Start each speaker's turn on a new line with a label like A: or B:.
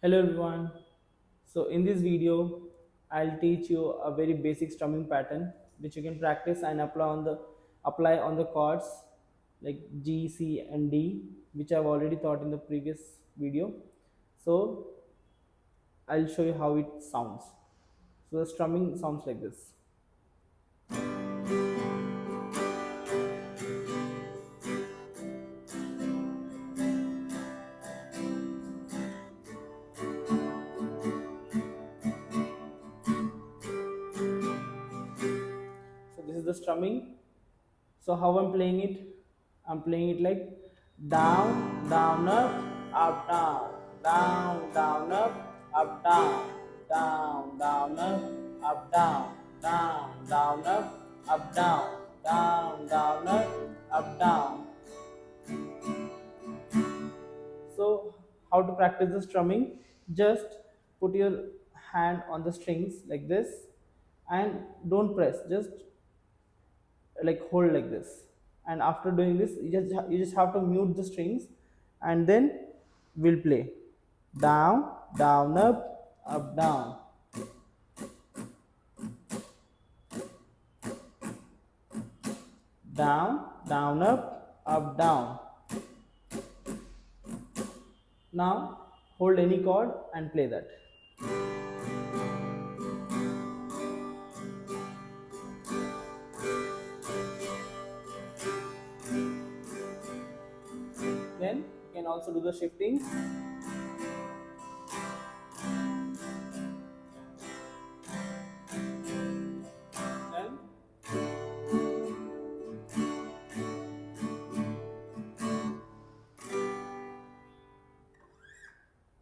A: Hello everyone. So in this video, I'll teach you a very basic strumming pattern which you can practice and apply on the chords like G, C, and D, which I've already taught in the previous video. So I'll show you how it sounds. So the strumming sounds like this. So this is the strumming. So how I'm playing it? I'm playing it like down, down, up, down, down, up, down, down, up, down, down, up, down, down, up, down. So how to practice the strumming? Just put your hand on the strings like this and don't press. Just like hold like this, and after doing this you just have to mute the strings, and then we'll play down, down, up, down, down, down, up, down. Now hold any chord and play that. Then you can also do the shifting.